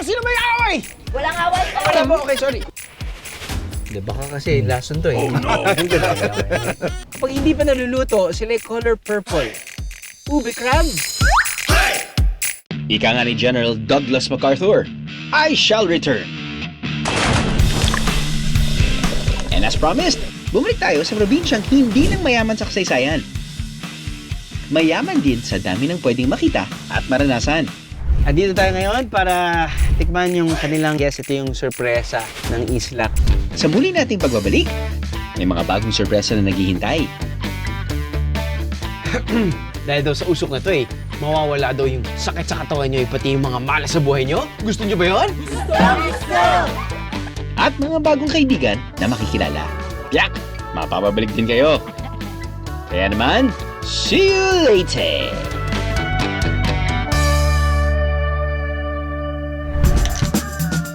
Sino may away? Walang away ko. Wala po, okay, sorry. Hindi, baka kasi lason to eh. Pag hindi pa naluluto, sila color purple. Ube crab. Ika nga ni General Douglas MacArthur, I shall return. And as promised, bumalik tayo sa probinsyang hindi lang mayaman sa kasaysayan. Mayaman din sa dami ng pwedeng makita at maranasan. Andito tayo ngayon para tikman yung kanilang guest. Ito yung sorpresa ng Isla. Sa muli nating pagbabalik, may mga bagong sorpresa na naghihintay. Dahil daw sa usok na to eh, mawawala daw yung sakit sa katawan nyo, pati yung mga malas sa buhay nyo. Gusto nyo ba yun? At mga bagong kaibigan na makikilala. Tiyak! Mapapabalik din kayo. Kaya naman, see you later!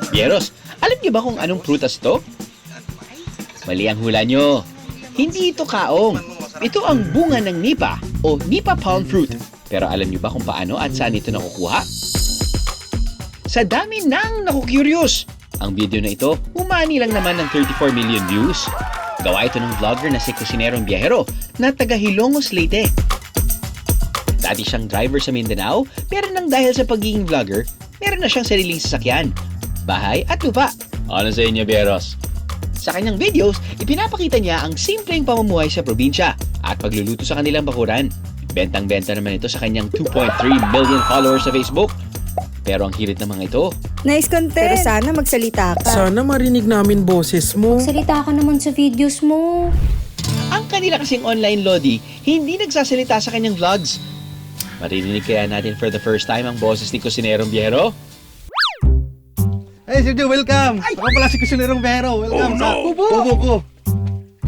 Bieros, alam niyo ba kung anong prutas to? Mali ang hula nyo. Hindi ito kaong. Ito ang bunga ng nipa o nipa palm fruit. Pero alam niyo ba kung paano at saan ito nakukuha? Sa dami nang nakukuryos! Ang video na ito, umani lang naman ng 34 million views. Gawa ito ng vlogger na si Kusinerong Biyahero na taga Hilongos, Leyte. Dati siyang driver sa Mindanao, pero nang dahil sa pagiging vlogger, meron na siyang sariling sasakyan, bahay at lupa. Ano sa inyo, Bieros? Sa kanyang videos, ipinapakita niya ang simpleng pamumuhay sa probinsya at pagluluto sa kanilang bakuran. Bentang-benta naman ito sa kanyang 2.3 million followers sa Facebook. Pero ang hirit ng mga ito, Nice content. Pero sana magsalita ka. Sana marinig namin boses mo. Magsalita ka naman sa videos mo. ang kanila kasing online lodi hindi nagsasalita sa kanyang vlogs. Maririnig kaya natin for the first time ang boses ni Kusinerong Biyahero? Hey, Sergio, welcome! Ako pala si Kusinerong Biyahero. Welcome sa bubo ko.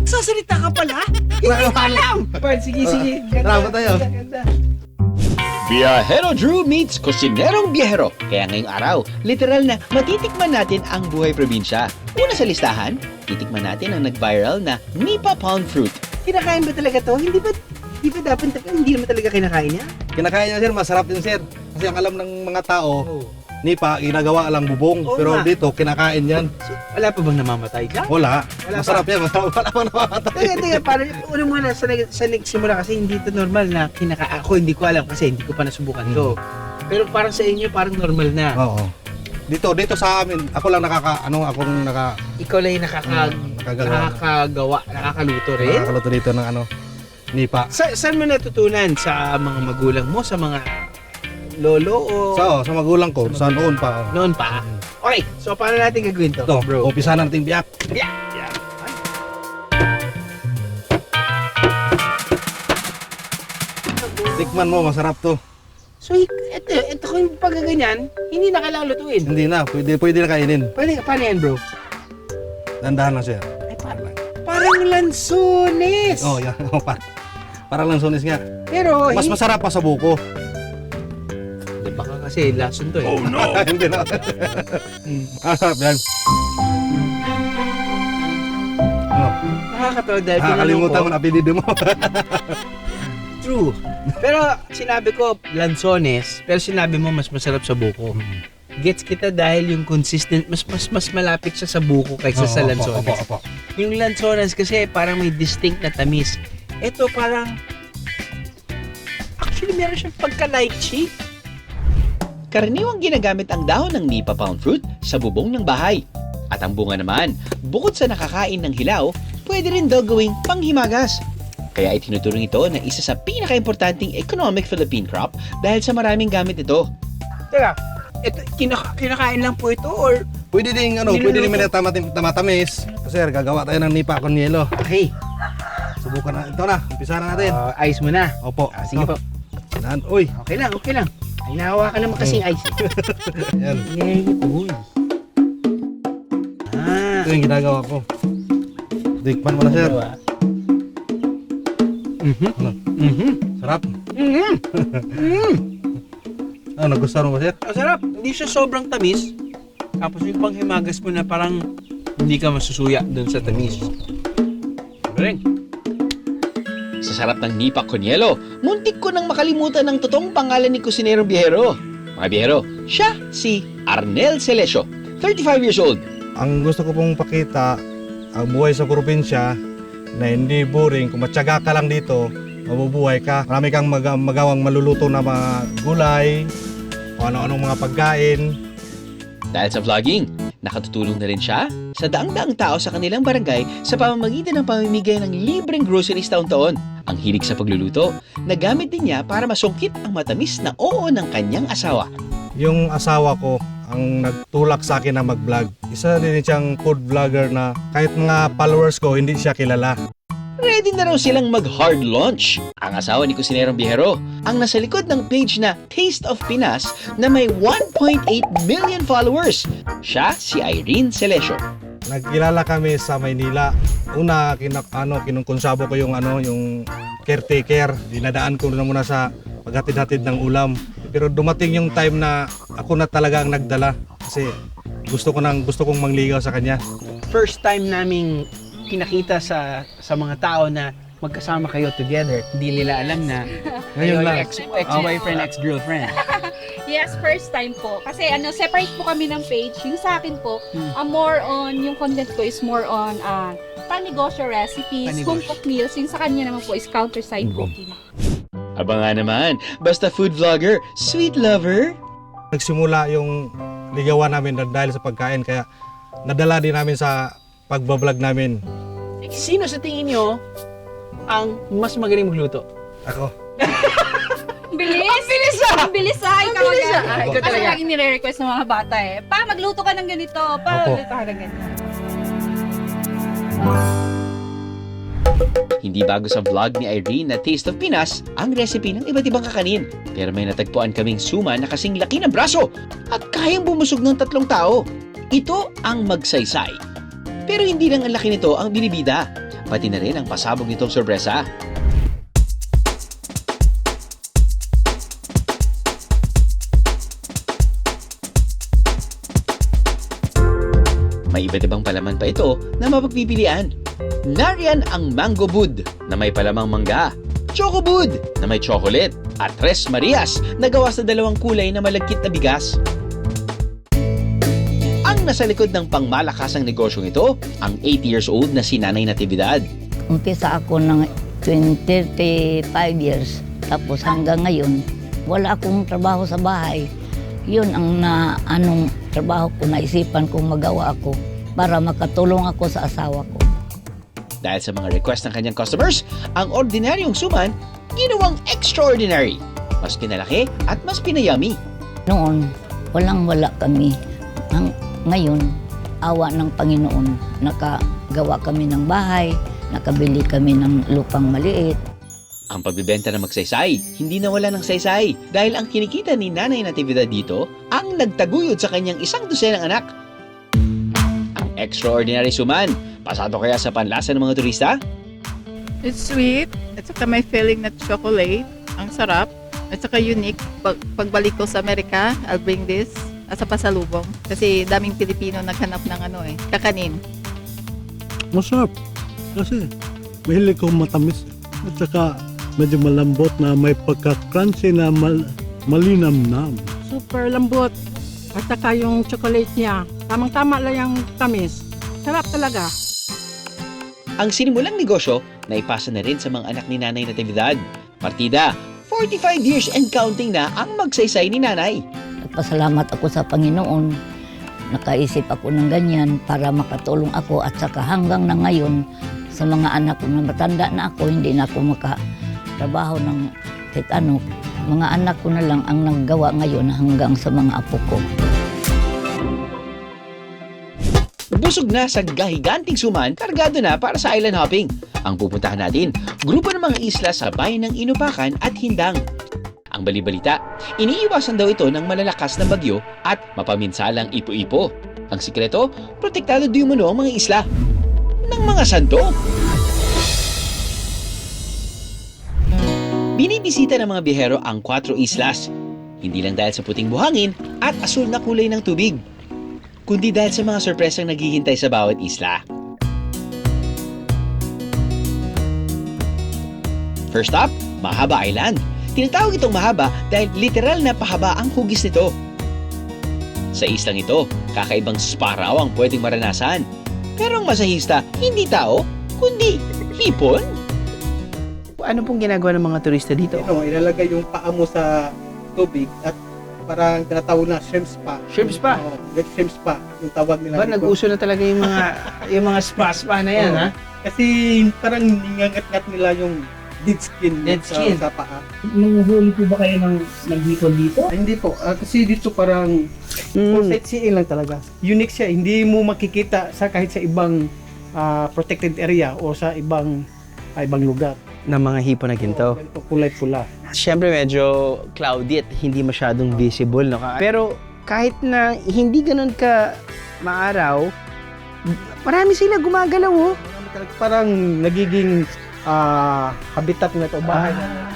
Sasalita ka pala? Hindi ko alam! Sige. Tara tayo. Biyahero Drew meets Kusinerong Biyahero. Kaya ngayong araw, literal na matitikman natin ang buhay probinsya. Una sa listahan, titikman natin ang nag-viral na Nipa Palm Fruit. Kinakain ba talaga to? Hindi ba dapat, hindi naman talaga kinakain niya? Kinakain niya, sir. Masarap din, sir. Kasi ang alam ng mga tao, nipa, ginagawa lang bubong. Oo pero nga. dito, kinakain yan. Wala pa bang namamatay dyan? Wala. Wala Masarap yan. Masarap. Wala pa namamatay. Teka, parang una muna sa nagsimula kasi hindi ito normal na ako hindi ko alam kasi hindi ko pa nasubukan to. Pero parang sa inyo parang normal na. Oo. Dito sa amin, ako lang Ikaw lang yung nakakagawa, nakakaluto rin. nakakaluto dito ng nipa. Saan mo natutunan? Sa mga magulang mo? Sa mga lolo o Sa magulang ko, sa noon pa. noon pa? Okay, so paano natin gagawin to? Ito, bro. umpisa na natin biyak. Tikman mo, masarap to. So, ito kung pagkaganyan, hindi na kailangan lutuin. Hindi na, pwede na kainin. Paano yan, bro? Dandahan lang, sir. Ay, parang lansones. Oh, yan. Parang lang sonis nga. Pero, Mas masarap pa sa buko. baka kasi lason to eh. Oh, no! Hindi na. Masarap yan. Ano? Nakakatawa dahil Nakakalimutan mo na apelido mo. True. Pero sinabi ko lansones, pero sinabi mo mas masarap sa buko. Gets kita dahil yung consistent, mas malapit siya sa buko kaysa sa lansones. Opo. Yung lansones kasi parang may distinct na tamis. Ito parang, actually meron siyang pagka-lychee. Karaniwang ginagamit ang dahon ng Nipa Palm Fruit sa bubong ng bahay. At ang bunga naman, bukod sa nakakain ng hilaw, pwede rin daw gawing panghimagas. Kaya itinuturing ito na isa sa pinaka-importanting economic Philippine crop dahil sa maraming gamit ito. Teka, ito, kinakain lang po ito or? Pwede din tamatamis. Sir, gagawa tayo ng nipa con yelo. Okay, Subukan na. Ito na, umpisa na natin. ice mo na. Opo. Sige po. Yan. Uy. Okay lang. Ay, nahawa ka naman kasing ice. Yan. Yay, uy. Ito yung ginagawa ko. Tikman mo na, sir. Ano? Sarap. Ano, nagustuhan mo ba, sir? Ang sarap. Hindi siya sobrang tamis. Tapos yung panghimagas mo na parang hindi ka masusuya dun sa tamis. Galing. Sa sarap ng Nipa con Yelo, muntik ko nang makalimutan ang totoong pangalan ni Kusinerong Biyahero. Mga biyahero, siya si Arnel Celesio, 35 years old. Ang gusto ko pong pakita, ang buhay sa probinsya na hindi boring. Kung matyaga ka lang dito, mabubuhay ka. Marami kang magawang maluluto na mga gulay, o ano-anong mga pagkain. Dahil sa vlogging, nakatutulong na rin siya sa daang-daang tao sa kanilang barangay sa pamamagitan ng pamimigay ng libreng groceries taon-taon. Ang hilig sa pagluluto, nagamit din niya para masungkit ang matamis na oo ng kanyang asawa. Yung asawa ko ang nagtulak sa akin na mag-vlog. Isa din siyang food vlogger na kahit mga followers ko, hindi siya kilala. Ready na raw silang mag-hard launch. Ang asawa ni Kusinerong Biyahero ang nasa likod ng page na Taste of Pinas na may 1.8 million followers. Siya si Irene Celesio. Nagkilala kami sa Maynila. Una, kinukunsabo ko yung caretaker. Dinadaan ko na muna sa paghatid-hatid ng ulam. Pero dumating yung time na ako na talaga ang nagdala. Kasi gusto kong mangligaw sa kanya. First time naming kinakita sa mga tao na magkasama kayo together. Hindi nila alam na kayo Ngayon lang. ex-boyfriend, ex-girlfriend. Yes, first time po. Kasi separate po kami ng page. Yung sa akin po, more on, yung content ko is more on panegosyo recipes, Panegosyo. home cooked meals. Yung sa kanya naman po is counterside cooking. Aba nga naman, basta food vlogger, sweet lover. Nagsimula yung ligawan namin dahil sa pagkain. Kaya nadala din namin sa pagbablog namin. Sino sa tingin nyo ang mas magaling magluto? Ako. Ang bilis! Ang bilis ah! Ang bilis ah! Ikaw bilis ah! agad. Ikaw Kasi talaga. lagi nire-request ng mga bata eh. Pa, magluto ka ng ganito. Pa, Opo. magluto ka ng ganito. Hindi bago sa vlog ni Irene na Taste of Pinas ang recipe ng iba't ibang kakanin. Pero may natagpuan kaming suman na kasing laki ng braso at kayang bumusog ng 3 tao. Ito ang magsaysay. Pero hindi lang ang laki nito ang binibida, pati na rin ang pasabog nitong sorpresa. May iba't ibang palaman pa ito na mapagpipilian. Nariyan ang Mango Bud na may palamang mangga, Choco Bud na may chocolate, at Tres Marias na gawa sa 2 kulay na malagkit na bigas. Ang nasa likod ng pangmalakasang negosyong ito, ang 80 years old na si Nanay Natividad. Umpisa ako ng 35 years. Tapos hanggang ngayon, wala akong trabaho sa bahay. Yun ang trabaho ko, naisipan kong magawa ako para makatulong ako sa asawa ko. Dahil sa mga request ng kanyang customers, ang ordinaryong suman, ginawang extraordinary. Mas pinalaki at mas pinayami. Noon, walang-wala kami. Ngayon, awa ng Panginoon, nakagawa kami ng bahay, nakabili kami ng lupang maliit. Ang pagbibenta ng magsaysay, hindi nawala ng saysay dahil ang kinikita ni Nanay Natividad dito ang nagtaguyod sa kanyang 12 anak. Ang extraordinary suman, pasado kaya sa panlasa ng mga turista? It's sweet, at saka may feeling na chocolate. Ang sarap, at saka unique. Pagbalik ko sa Amerika, I'll bring this as a pasalubong. Kasi daming Pilipino naghanap ng kakanin. Masarap. Kasi mahilig kong matamis. At saka medyo malambot na may pagka-crunchy na malinamnam. Super lambot. At saka yung chocolate niya. Tamang-tama lang yung tamis. Sarap talaga. Ang sinimulang negosyo, naipasa na rin sa mga anak ni Nanay Natividad. Partida, 45 years and counting na ang magsaysay ni Nanay. Nagpasalamat ako sa Panginoon. Nakaisip ako ng ganyan para makatulong ako at saka hanggang na ngayon sa mga anak ko na matanda na ako, hindi na ako makatrabaho ng kahit ano. Mga anak ko na lang ang naggawa ngayon hanggang sa mga apo ko. Busog na sa gahiganting suman, kargado na para sa island hopping. Ang pupuntahan natin, grupo ng mga isla sa bayan ng Inupakan at Hindang. Ang balibalita, iniiwasan daw ito ng malalakas na bagyo at mapaminsalang ipo-ipo. Ang sikreto, protektado di umano ang mga isla ng mga santo. Binibisita ng mga biyahero ang 4 islas, hindi lang dahil sa puting buhangin at asul na kulay ng tubig, kundi dahil sa mga sorpresang naghihintay sa bawat isla. First up, Mahaba Island. Tinatawag itong mahaba dahil literal na pahaba ang hugis nito. Sa islang ito, kakaibang spa raw ang pwedeng maranasan. Pero ang masahista, hindi tao, kundi hipon. Ano pong ginagawa ng mga turista dito? Ilalagay yung paa mo sa tubig at parang tinatawag na shrimp spa. Shrimp spa? Oo, shrimp spa, yung tawag nila. Ba, nag-uso na talaga yung mga spa na yan, Oo. ha? Kasi parang ningangat-ngat nila yung dead skin, Dead skin. Sa paa. Nanguhuli po ba kayo ng hipon dito? Hindi po, kasi dito parang for sightseeing lang talaga. Unique siya, hindi mo makikita sa kahit sa ibang protected area o sa ibang lugar. Ng mga hipon na ginto. Ganito, kulay-pula. Siyempre medyo cloudy at hindi masyadong visible, no? Pero kahit na hindi ganun ka maaraw, marami sila gumagalaw, oh. Parang nagiging habitat nila ito, bahay nila.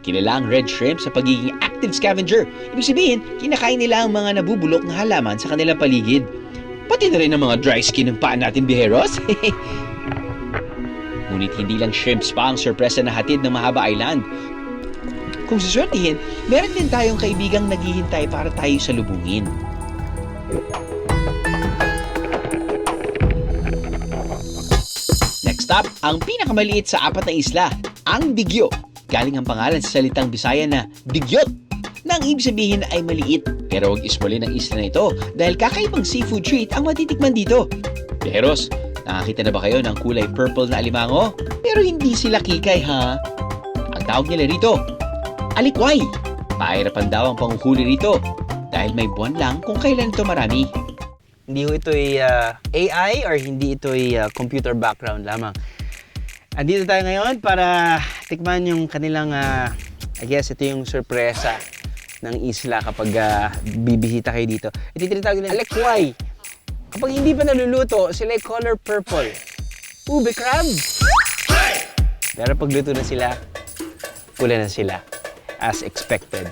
Kilala ang red shrimp sa pagiging active scavenger. Ibig sabihin, kinakain nila ang mga nabubulok na halaman sa kanilang paligid. Pati na rin ang mga dry skin ng paa natin, biheros. Ngunit hindi lang shrimp spa ang sorpresa na hatid ng Mahaba Island. Kung siswertihin, meron din tayong kaibigang naghihintay para tayo salubungin. Next up, ang pinakamaliit sa apat na isla, ang Bigyo. Galing ang pangalan sa salitang Bisaya na Bigyot, na ang ibig sabihin ay maliit. Pero huwag ismulin ang isla na ito dahil kakaibang seafood treat ang matitikman dito. Biheros, nakakita na ba kayo ng kulay purple na alimango? Pero hindi sila kikay, ha? Ang tawag nila rito, alikway. Pahirapan daw ang panguhuli rito dahil may buwan lang kung kailan ito marami. Hindi ho ito ay AI or hindi ito ay computer background lamang. Andito tayo ngayon para tikman yung kanilang, I guess ito yung sorpresa ng isla kapag bibisita kayo dito. Ito yung tinatawag nila alikway. Kapag hindi pa naluluto, sila ay color purple. Ube crab! Pero pag luto na sila, pula na sila. As expected.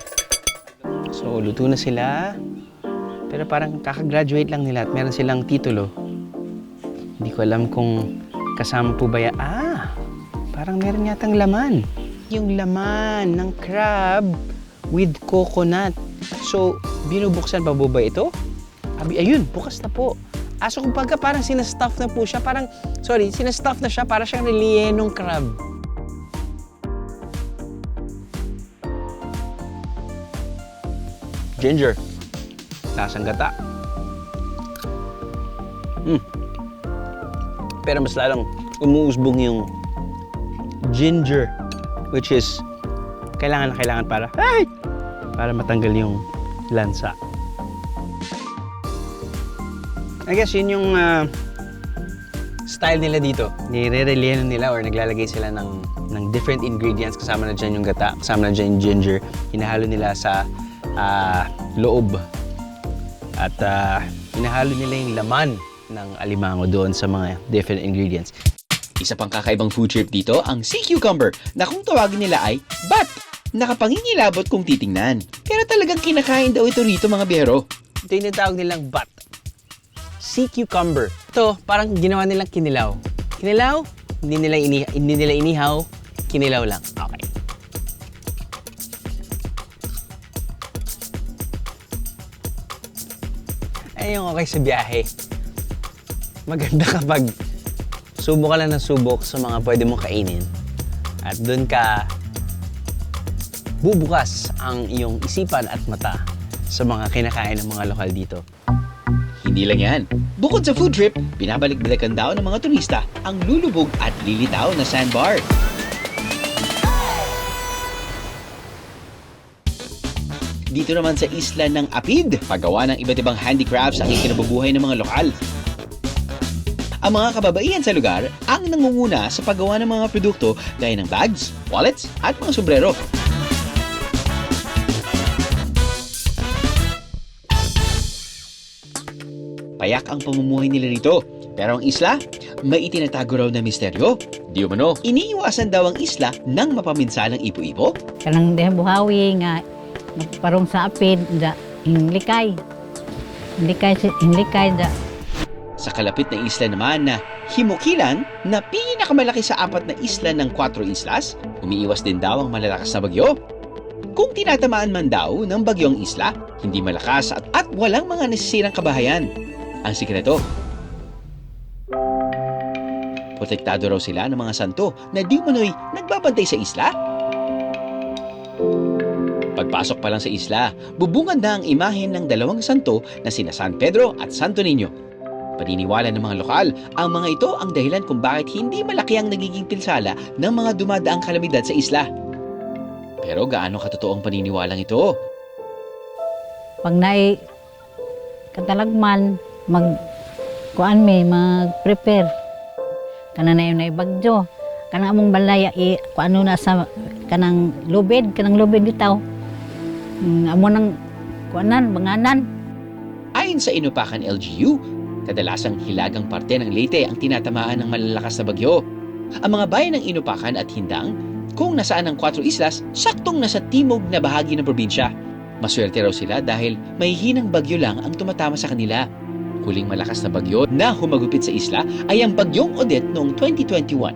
So, luto na sila. Pero parang kakagraduate lang nila at meron silang titulo. Hindi ko alam kung kasama po ba yan. Parang meron yatang laman. Yung laman ng crab with coconut. So, binubuksan pa po ba ito? Ayun, bukas na po. So kumbaga parang sinastuff na po siya. Sinastuff na siya para siyang rellenong crab. Ginger. Lasang gata. Pero mas lalong umuusbong yung ginger, which is kailangan para matanggal yung lansa. I guess yun yung style nila dito. Nire-relleno nila or naglalagay sila ng different ingredients. Kasama na dyan yung gata, kasama na dyan yung ginger. Hinahalo nila sa loob. At hinahalo nila yung laman ng alimango doon sa mga different ingredients. Isa pang kakaibang food trip dito, ang sea cucumber, na kung tawagin nila ay bat. Nakapangingilabot kung titingnan. Pero talagang kinakain daw ito rito, mga biyero. Ito yung tinatawag nilang bat. Sea cucumber. Ito, parang ginawa nilang kinilaw. Kinilaw, hindi nila inihaw, kinilaw lang. Okay. Ayun, okay sa biyahe. Maganda kapag subok ka lang ng subok sa mga pwede mong kainin. At doon ka bubukas ang iyong isipan at mata sa mga kinakain ng mga lokal dito. Hindi lang yan. Bukod sa food trip, binabalik-balikan daw ng mga turista ang lulubog at lilitaw na sandbar. Dito naman sa isla ng Apid, paggawa ng iba't ibang handicrafts ang ikinabubuhay ng mga lokal. Ang mga kababaihan sa lugar ang nangunguna sa paggawa ng mga produkto gaya ng bags, wallets at mga sombrero. Payak ang pamumuhay nila rito. Pero ang isla, may itinatago raw na misteryo. Di umano, iniiwasan daw ang isla ng mapaminsalang ipo-ipo. Kanang buhawi nga parong sa apid da inglikay da. Sa kalapit na isla naman na Himukilan na pinakamalaki sa 4 na isla ng 4 islas, umiiwas din daw ang malalakas na bagyo. Kung tinatamaan man daw ng bagyong isla, hindi malakas at walang mga nasisirang kabahayan. Ang sikreto, protektado raw sila ng mga santo na di umano'y nagbabantay sa isla. Pagpasok pa lang sa isla, bubungad na ang imahen ng 2 santo na sina San Pedro at Santo Niño. Paniniwala ng mga lokal, ang mga ito ang dahilan kung bakit hindi malaki ang nagiging pinsala ng mga dumadaang kalamidad sa isla. Pero gaano katotoo ang paniniwalang ito? Pag nai katalagman, mag-prepare. Kana na yun na ibagyo. Kanang among balaya, kung ano na sa kanang lubid bitaw. Amo nang kuanan, banganan. Ayon sa Inupakan LGU, kadalasang hilagang parte ng Leyte ang tinatamaan ng malalakas na bagyo. Ang mga bayan ng Inupakan at Hindang, kung nasaan ang 4 islas, saktong nasa timog na bahagi ng probinsya. Maswerte raw sila dahil may hinang bagyo lang ang tumatama sa kanila. Huling malakas na bagyo na humagupit sa isla ay ang bagyong Odette noong 2021.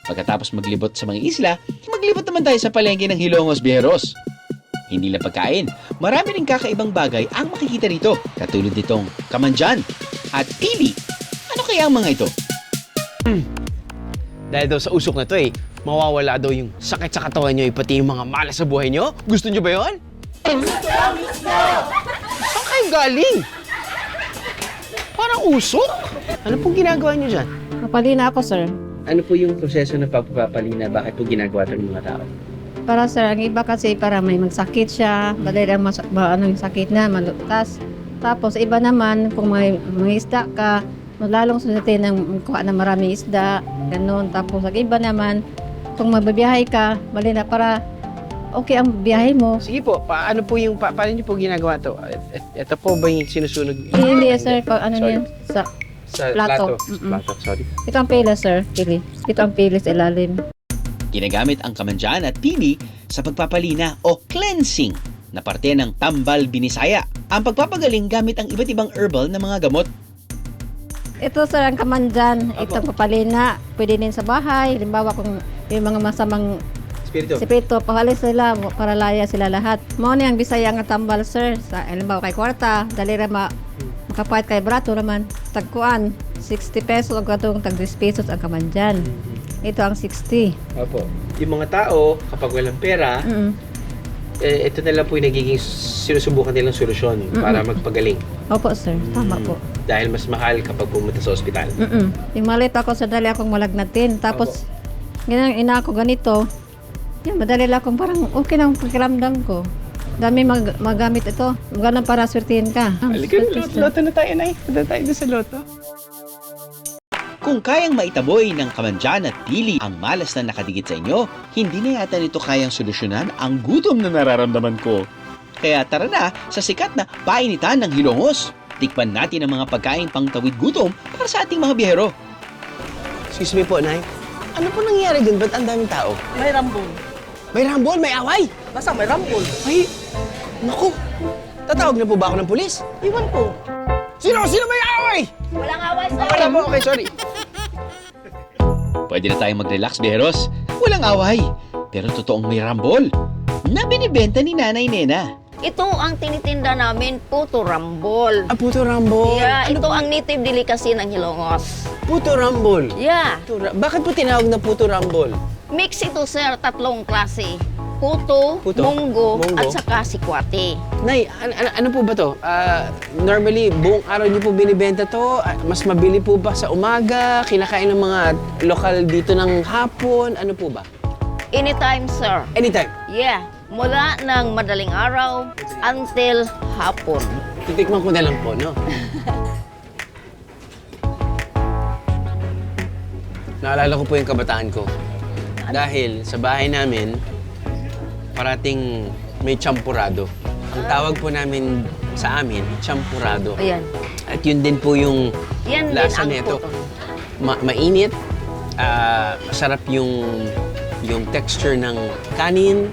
Pagkatapos maglibot sa mga isla, maglibot naman tayo sa palengke ng Hilongos, Biyahero. Hindi lang pagkain, marami ring kakaibang bagay ang makikita rito, katulad nitong kamanjan at pili. Ano kaya ang mga ito? Dahil daw sa usok na to mawawala daw yung sakit sa katawan nyo, pati yung mga malas sa buhay nyo. Gusto nyo ba yun? Saan kayo galing? Parang usok? Ano pong ginagawa nyo dyan? Mapalina ako, sir. Ano po yung proseso ng pagpapalina? Bakit po ginagawa ito ng mga tao? Para sir, ang iba kasi para may magsakit siya, dahil ang yung sakit na, malutas. Tapos iba naman, kung may isda ka, lalong sulitin ng kuha na maraming isda, ganun. Tapos ang iba naman, kung mababiyahe ka, bali na para okay ang biyahe mo. Sige po, paano po yung, paano nyo po ginagawa to? Ito po ba yung sinusunog? Hindi, sir, pag ano Sorry. yun, sa plato. Plato, sorry. Ito ang pila, sir, pili. Ito ang pili sa ilalim. Ginagamit ang kamanjan at pili sa pagpapalina o cleansing na parte ng tambal binisaya. Ang pagpapagaling gamit ang iba't ibang herbal na mga gamot. Ito, sir, ang kamanjan. Ito ang papalina. Pwede din sa bahay. Halimbawa, kung yung mga masamang sipito, pahalis sila para laya sila lahat. Mao ni ang Bisaya nga tambal, sir. Sa halimbawa kay kwarta, dali ra makapait kay brato naman. Tagkuan, 60 pesos ang katong tag 10 pesos ang kamanjan. Ito ang 60. Opo. Yung mga tao, kapag walang pera, ito na lang po yung nagiging sinusubukan nilang solusyon para magpagaling. Opo, sir. Tama po. Dahil mas mahal kapag pumunta sa ospital. Yung malit ako sa dali akong malagnatin. Tapos, ganyan, ina ako ganito. Yan, madali lang akong parang okay lang ang pakiramdam ko. Dami magamit ito. Ganun para swertihin ka. Halika na, loto na tayo, Nay. Punta tayo doon sa loto. Kung kayang maitaboy ng kamanjan at pili ang malas na nakadikit sa inyo, hindi na yata nito kayang solusyonan ang gutom na nararamdaman ko. Kaya tara na sa sikat na painitan ng Hilongos. Tikman natin ang mga pagkain pang tawid gutom para sa ating mga biyahero. Excuse me po, Nay. Ano po nangyayari dun? Ba't ang daming tao? May rambol. May rambol? May away? Basta may rambol. Ay, naku. Tatawag na po ba ako ng pulis? Iwan ko. Sino may away? Walang away, sir. Wala po, okay, sorry. Pwede na tayong mag-relax, biyaheros. Walang away. Pero totoong may rambol na binibenta ni Nanay Nena. Ito ang tinitinda namin, puto rambol. Puto rambol. Yeah, ito ang native delicacy ng Hilongos. Puto rambol. Yeah. Bakit po tinawag na puto rambol? Mix ito, sir, 3 klase. Puto, munggo, at saka sikwati. Nay, ano po ba to? Normally, buong araw niyo po binibenta to? Mas mabili po ba sa umaga? Kinakain ng mga lokal dito ng hapon? Ano po ba? Anytime, sir. Anytime? Yeah. Mula ng madaling araw until hapon. Titikman ko na lang po, no? Naalala ko po yung kabataan ko. Dahil sa bahay namin, parating may champurado. Ang tawag po namin sa amin, champurado. Ayan. At yun din po yung Yan lasa din ang nito. puto. Mainit, masarap yung texture ng kanin.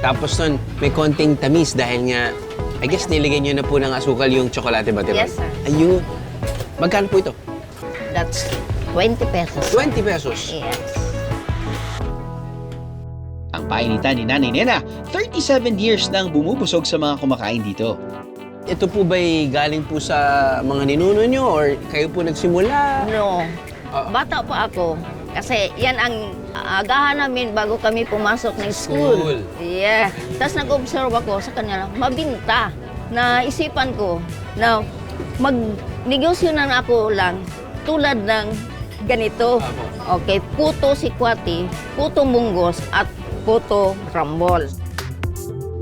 Tapos nun, may konting tamis dahil nga, I guess nilagay nyo na po ng asukal yung tsokolate ba, diba? Yes, sir. Ayun. Magkano po ito? That's 20 pesos. 20 pesos. Yes. Ang painitan ni Nanay Nena, 37 years nang bumubusog sa mga kumakain dito. Ito po ba'y galing po sa mga ninuno nyo or kayo po nagsimula? No. Bata pa ako. Kasi yan ang agahan namin bago kami pumasok ng school. Yeah. Tapos nag-observe ako sa kanila, mabinta. Naisipan ko na mag-negosyo na ako lang tulad ng ganito. Okay, puto sikwati, puto munggos at puto rambol.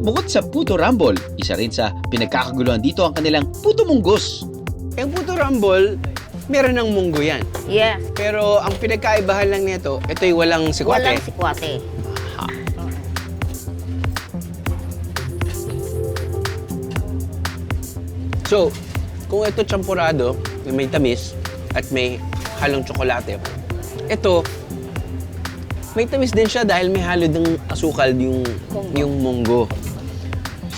Bukod sa puto rambol, isa rin sa pinagkakaguluhan dito ang kanilang puto munggos. Yung puto rambol, meron ng munggo yan. Yes. Pero ang pinagkaibahan lang nito, ito'y walang sikwate. Walang sikwate. So, kung ito champurado, may tamis at may halong tsokolate, ito, may tamis din siya dahil may halo ng asukal yung munggo.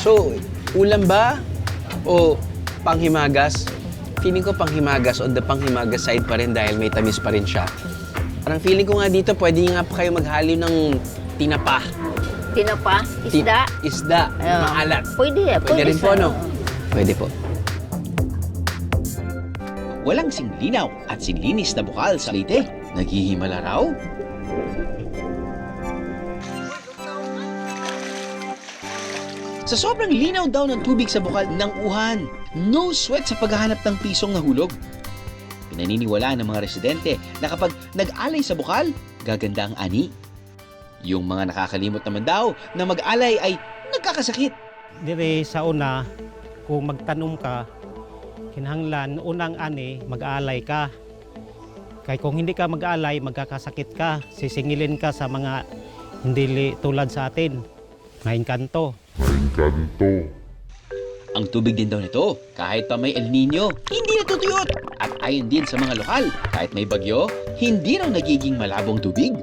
So, ulam ba o panghimagas? Feeling ko panghimagas on the panghimagas side pa rin dahil may tamis pa rin siya. Parang feeling ko nga dito, pwede nga pa kayo maghalo ng tinapa. Tinapa? Isda? Isda. Maalat. Pwede. Pwede rin po, siya. no? Pwede po. Walang singlinaw at sinlinis na bukal sa Leyte. Naghihimala raw? Sa sobrang linaw daw ng tubig sa bukal ng Uhan, no sweat sa paghahanap ng pisong nahulog. Pinaniniwalaan ng mga residente na kapag nag-alay sa bukal, gaganda ang ani. Yung mga nakakalimot naman daw na mag-alay ay nagkakasakit. Dire sa una, kung magtanom ka, kinahanglan unang ani, mag-aalay ka. Kaya kung hindi ka mag-aalay, magkakasakit ka. Sisingilin ka sa mga hindi tulad sa atin. Mga engkanto. Ang tubig din daw nito, kahit pa may El Nino, hindi natutuyot. At ayon din sa mga lokal, kahit may bagyo, hindi raw nagiging malabong tubig.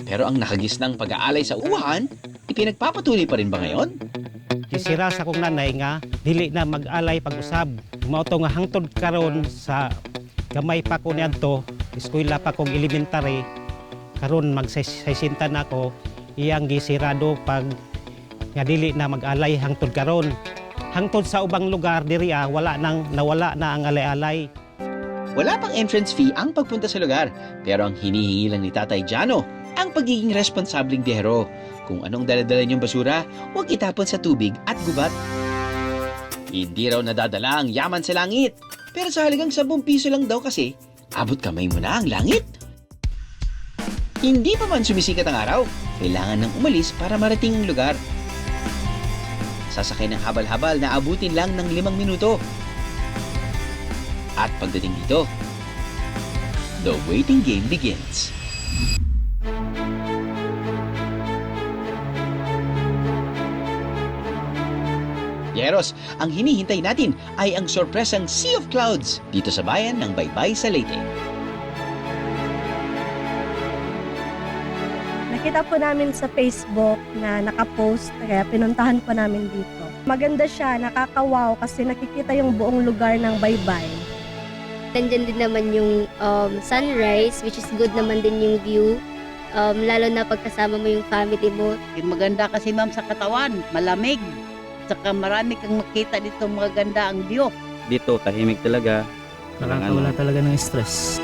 Pero ang nakagisnang pag-aalay sa Uhan, ipinagpapatuloy pa rin ba ngayon? Isira sa kong nanay nga, dili na mag-alay pag-usab. Mauto nga hangtod karon sa gamay pa ko niadto, eskwela pa kong elementary, karon mag-60 na ako, iyang gisirado pag nga dili na mag-alay hangtod karon. Hangtod sa ubang lugar diri nawala na ang alay-alay. Wala pang entrance fee ang pagpunta sa lugar, pero ang hinihingi lang ni Tatay Jano, ang pagiging responsableng biyahero. Kung anong dala-dala niyong basura, huwag itapon sa tubig at gubat. Hindi raw nadadala ang yaman sa langit. Pero sa halagang 10 piso lang daw kasi, abot kamay mo na ang langit. Hindi pa man sumisikat ang araw, kailangan nang umalis para marating ang lugar. Sasakay ng habal-habal na abutin lang ng 5 minuto. At pagdating dito, the waiting game begins. Yeros, ang hinihintay natin ay ang sorpresang Sea of Clouds dito sa bayan ng Baybay sa Leyte. Nakita po namin sa Facebook na nakapost, kaya pinuntahan po namin dito. Maganda siya, nakakawaw kasi nakikita yung buong lugar ng Baybay. Nandyan din naman yung sunrise, which is good naman din yung view. Lalo na pagkasama mo yung family mo. Maganda kasi ma'am sa katawan, malamig. Saka marami kang makita dito, maganda ang view. Dito, tahimik talaga. Nakakawala talaga ng stress.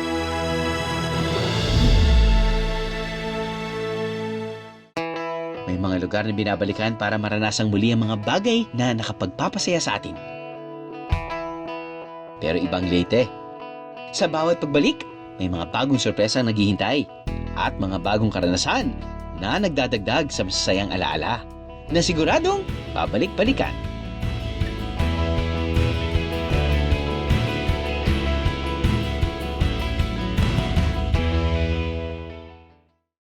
May mga lugar na binabalikan para maranasang muli ang mga bagay na nakapagpapasaya sa atin. Pero ibang Leyte. Sa bawat pagbalik, may mga bagong sorpresa ang naghihintay at mga bagong karanasan na nagdadagdag sa masasayang alaala na siguradong babalik-balikan